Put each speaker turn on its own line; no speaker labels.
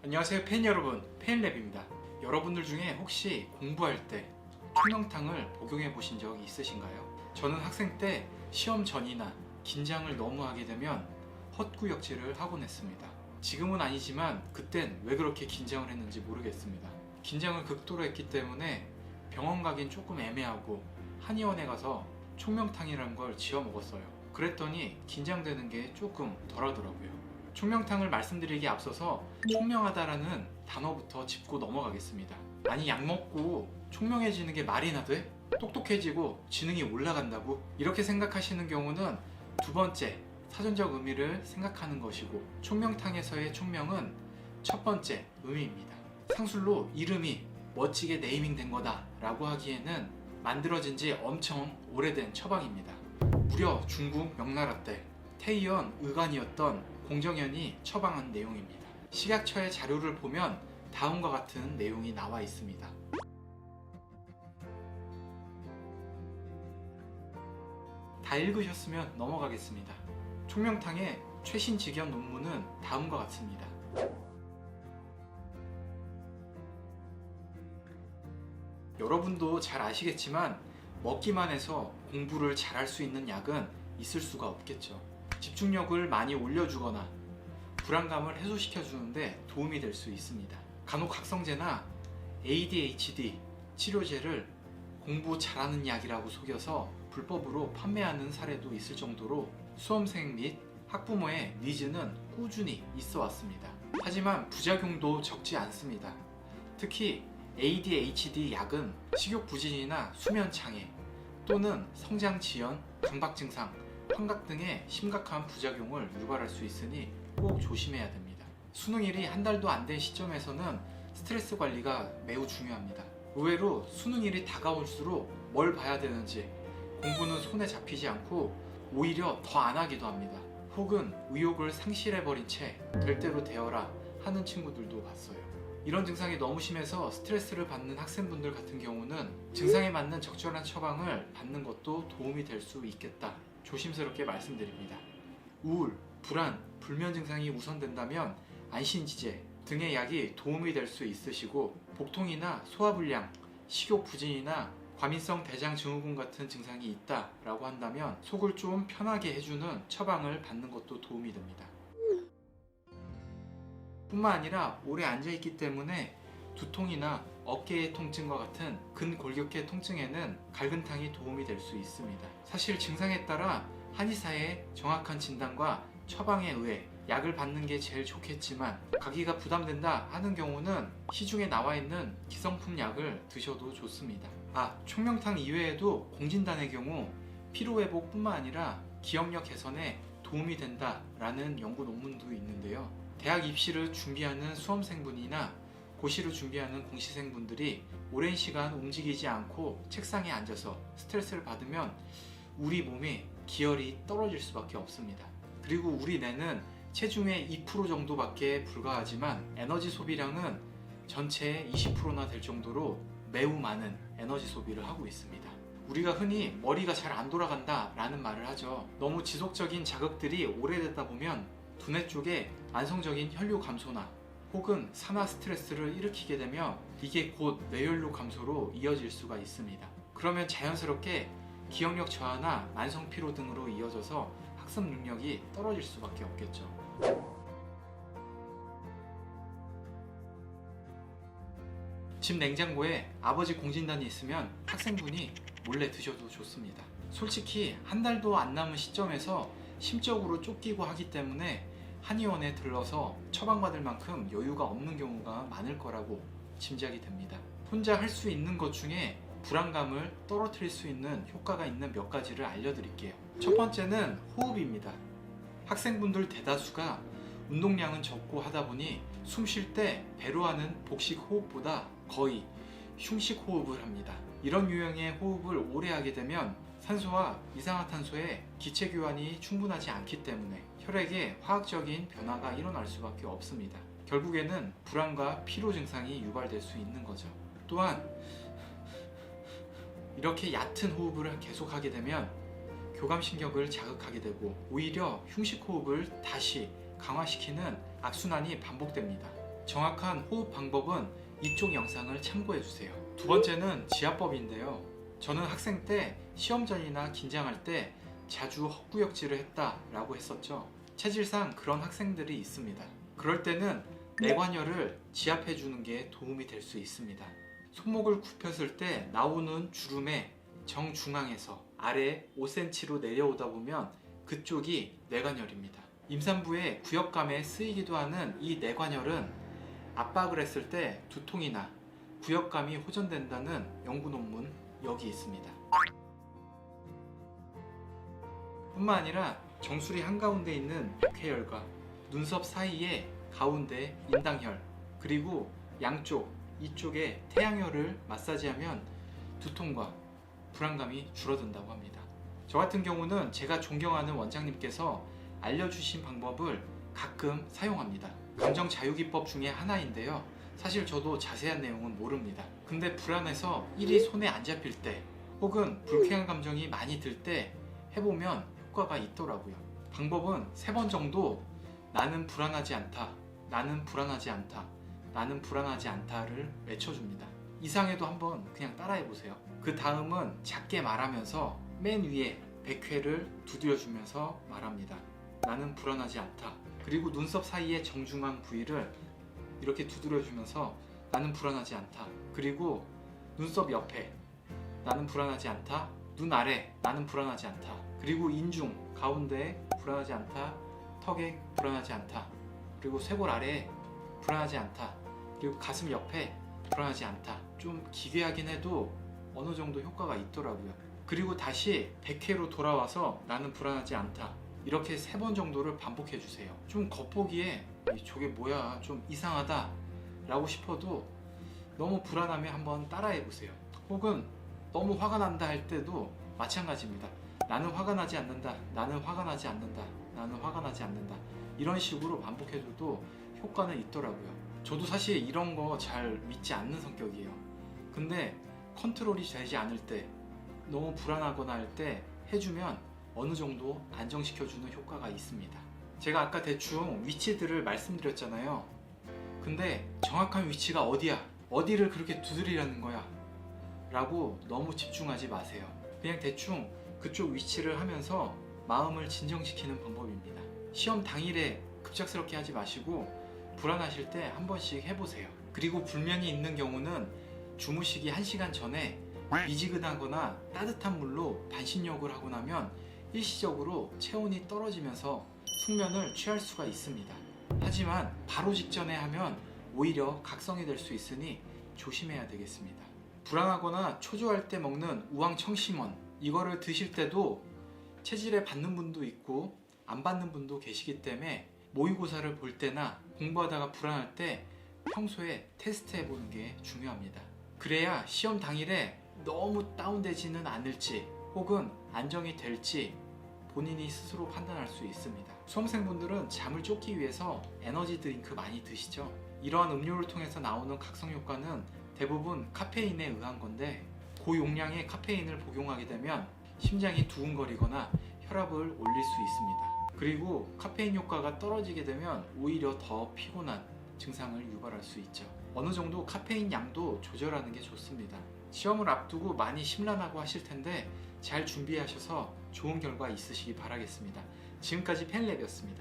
안녕하세요 팬 여러분, 팬랩입니다. 여러분들 중에 혹시 공부할 때 총명탕을 복용해 보신 적이 있으신가요? 저는 학생 때 시험 전이나 긴장을 너무 하게 되면 헛구역질을 하곤 했습니다. 지금은 아니지만 그땐 왜 그렇게 긴장을 했는지 모르겠습니다. 긴장을 극도로 했기 때문에 병원 가긴 조금 애매하고 한의원에 가서 총명탕이라는 걸 지어 먹었어요. 그랬더니 긴장되는 게 조금 덜하더라고요. 총명탕을 말씀드리기에 앞서서 총명하다라는 단어부터 짚고 넘어가겠습니다. 아니, 약 먹고 총명해지는 게 말이나 돼? 똑똑해지고 지능이 올라간다고? 이렇게 생각하시는 경우는 두 번째, 사전적 의미를 생각하는 것이고, 총명탕에서의 총명은 첫 번째 의미입니다. 상술로 이름이 멋지게 네이밍된 거다 라고 하기에는 만들어진 지 엄청 오래된 처방입니다. 무려 중국 명나라 때 태의원 의관이었던 공정현이 처방한 내용입니다. 식약처의 자료를 보면 다음과 같은 내용이 나와 있습니다. 다 읽으셨으면 넘어가겠습니다. 총명탕의 최신 직연 논문은 다음과 같습니다. 여러분도 잘 아시겠지만 먹기만 해서 공부를 잘할 수 있는 약은 있을 수가 없겠죠. 집중력을 많이 올려주거나 불안감을 해소시켜주는데 도움이 될 수 있습니다. 간혹 각성제나 ADHD 치료제를 공부 잘하는 약이라고 속여서 불법으로 판매하는 사례도 있을 정도로 수험생 및 학부모의 니즈는 꾸준히 있어 왔습니다. 하지만 부작용도 적지 않습니다. 특히 ADHD 약은 식욕 부진이나 수면 장애 또는 성장 지연, 강박 증상, 환각 등의 심각한 부작용을 유발할 수 있으니 꼭 조심해야 됩니다. 수능일이 한 달도 안 된 시점에서는 스트레스 관리가 매우 중요합니다. 의외로 수능일이 다가올수록 뭘 봐야 되는지 공부는 손에 잡히지 않고 오히려 더 안 하기도 합니다. 혹은 의욕을 상실해버린 채 될 대로 되어라 하는 친구들도 봤어요. 이런 증상이 너무 심해서 스트레스를 받는 학생분들 같은 경우는 증상에 맞는 적절한 처방을 받는 것도 도움이 될 수 있겠다. 조심스럽게 말씀드립니다. 우울, 불안, 불면 증상이 우선된다면 안신지제 등의 약이 도움이 될 수 있으시고, 복통이나 소화불량, 식욕 부진이나 과민성 대장 증후군 같은 증상이 있다라고 한다면 속을 좀 편하게 해주는 처방을 받는 것도 도움이 됩니다. 뿐만 아니라 오래 앉아있기 때문에 두통이나 어깨의 통증과 같은 근골격계 통증에는 갈근탕이 도움이 될 수 있습니다. 사실 증상에 따라 한의사의 정확한 진단과 처방에 의해 약을 받는 게 제일 좋겠지만 가기가 부담된다 하는 경우는 시중에 나와 있는 기성품 약을 드셔도 좋습니다. 총명탕 이외에도 공진단의 경우 피로회복 뿐만 아니라 기억력 개선에 도움이 된다라는 연구 논문도 있는데요. 대학 입시를 준비하는 수험생분이나 고시를 준비하는 공시생분들이 오랜 시간 움직이지 않고 책상에 앉아서 스트레스를 받으면 우리 몸의 기혈이 떨어질 수밖에 없습니다. 그리고 우리 뇌는 체중의 2% 정도밖에 불과하지만 에너지 소비량은 전체의 20%나 될 정도로 매우 많은 에너지 소비를 하고 있습니다. 우리가 흔히 머리가 잘 안 돌아간다 라는 말을 하죠. 너무 지속적인 자극들이 오래되다 보면 두뇌 쪽에 만성적인 혈류 감소나 혹은 산화 스트레스를 일으키게 되면 이게 곧 뇌혈류 감소로 이어질 수가 있습니다. 그러면 자연스럽게 기억력 저하나 만성 피로 등으로 이어져서 학습 능력이 떨어질 수밖에 없겠죠. 집 냉장고에 아버지 공진단이 있으면 학생분이 몰래 드셔도 좋습니다. 솔직히 한 달도 안 남은 시점에서 심적으로 쫓기고 하기 때문에 한의원에 들러서 처방받을 만큼 여유가 없는 경우가 많을 거라고 짐작이 됩니다. 혼자 할 수 있는 것 중에 불안감을 떨어뜨릴 수 있는 효과가 있는 몇 가지를 알려드릴게요. 첫 번째는 호흡입니다. 학생분들 대다수가 운동량은 적고 하다 보니 숨 쉴 때 배로 하는 복식 호흡보다 거의 흉식 호흡을 합니다. 이런 유형의 호흡을 오래 하게 되면 산소와 이산화탄소의 기체 교환이 충분하지 않기 때문에 혈액에 화학적인 변화가 일어날 수밖에 없습니다. 결국에는 불안과 피로 증상이 유발될 수 있는 거죠. 또한 이렇게 얕은 호흡을 계속하게 되면 교감신경을 자극하게 되고 오히려 흉식 호흡을 다시 강화시키는 악순환이 반복됩니다. 정확한 호흡 방법은 이쪽 영상을 참고해 주세요. 두 번째는 지압법인데요. 저는 학생 때 시험 전이나 긴장할 때 자주 헛구역질을 했다라고 했었죠. 체질상 그런 학생들이 있습니다. 그럴 때는 내관여를 지압해 주는 게 도움이 될 수 있습니다. 손목을 굽혔을 때 나오는 주름의 정중앙에서 아래 5cm로 내려오다 보면 그쪽이 뇌관열입니다. 임산부의 구역감에 쓰이기도 하는 이 뇌관열은 압박을 했을 때 두통이나 구역감이 호전된다는 연구 논문 여기 있습니다. 뿐만 아니라 정수리 한가운데 있는 백회열과 눈썹 사이에 가운데 인당혈, 그리고 양쪽 이쪽에 태양혈을 마사지하면 두통과 불안감이 줄어든다고 합니다. 저 같은 경우는 제가 존경하는 원장님께서 알려주신 방법을 가끔 사용합니다. 감정 자유기법 중에 하나인데요. 사실 저도 자세한 내용은 모릅니다. 근데 불안해서 일이 손에 안 잡힐 때 혹은 불쾌한 감정이 많이 들 때 해보면 효과가 있더라고요. 방법은 3번 정도 나는 불안하지 않다, 나는 불안하지 않다, 나는 불안하지 않다를 외쳐줍니다. 이상해도 한번 그냥 따라해보세요. 그 다음은 작게 말하면서 맨 위에 백회를 두드려주면서 말합니다. 나는 불안하지 않다. 그리고 눈썹 사이의 정중앙 부위를 이렇게 두드려주면서 나는 불안하지 않다. 그리고 눈썹 옆에 나는 불안하지 않다. 눈 아래 나는 불안하지 않다. 그리고 인중 가운데 불안하지 않다. 턱에 불안하지 않다. 그리고 쇄골 아래에 불안하지 않다. 그리고 가슴 옆에 불안하지 않다. 좀 기괴하긴 해도 어느 정도 효과가 있더라고요. 그리고 다시 100회로 돌아와서 나는 불안하지 않다. 이렇게 3번 정도를 반복해 주세요. 좀 겉보기에 저게 뭐야 좀 이상하다 라고 싶어도 너무 불안하면 한번 따라해 보세요. 혹은 너무 화가 난다 할 때도 마찬가지입니다. 나는 화가 나지 않는다. 나는 화가 나지 않는다. 나는 화가 나지 않는다. 이런 식으로 반복해줘도 효과는 있더라고요. 저도 사실 이런 거 잘 믿지 않는 성격이에요. 근데 컨트롤이 되지 않을 때, 너무 불안하거나 할 때 해주면 어느 정도 안정시켜주는 효과가 있습니다. 제가 아까 대충 위치들을 말씀드렸잖아요. 근데 정확한 위치가 어디야? 어디를 그렇게 두드리라는 거야? 라고 너무 집중하지 마세요. 그냥 대충 그쪽 위치를 하면서 마음을 진정시키는 방법입니다. 시험 당일에 급작스럽게 하지 마시고 불안하실 때 한 번씩 해보세요. 그리고 불면이 있는 경우는 주무시기 1시간 전에 미지근하거나 따뜻한 물로 반신욕을 하고 나면 일시적으로 체온이 떨어지면서 숙면을 취할 수가 있습니다. 하지만 바로 직전에 하면 오히려 각성이 될 수 있으니 조심해야 되겠습니다. 불안하거나 초조할 때 먹는 우황청심원, 이거를 드실 때도 체질에 받는 분도 있고 안 받는 분도 계시기 때문에 모의고사를 볼 때나 공부하다가 불안할 때 평소에 테스트 해보는 게 중요합니다. 그래야 시험 당일에 너무 다운되지는 않을지 혹은 안정이 될지 본인이 스스로 판단할 수 있습니다. 수험생분들은 잠을 쫓기 위해서 에너지 드링크 많이 드시죠? 이러한 음료를 통해서 나오는 각성 효과는 대부분 카페인에 의한 건데 고용량의 카페인을 복용하게 되면 심장이 두근거리거나 혈압을 올릴 수 있습니다. 그리고 카페인 효과가 떨어지게 되면 오히려 더 피곤한 증상을 유발할 수 있죠. 어느 정도 카페인 양도 조절하는 게 좋습니다. 시험을 앞두고 많이 심란하고 하실 텐데 잘 준비하셔서 좋은 결과 있으시기 바라겠습니다. 지금까지 펜랩이었습니다.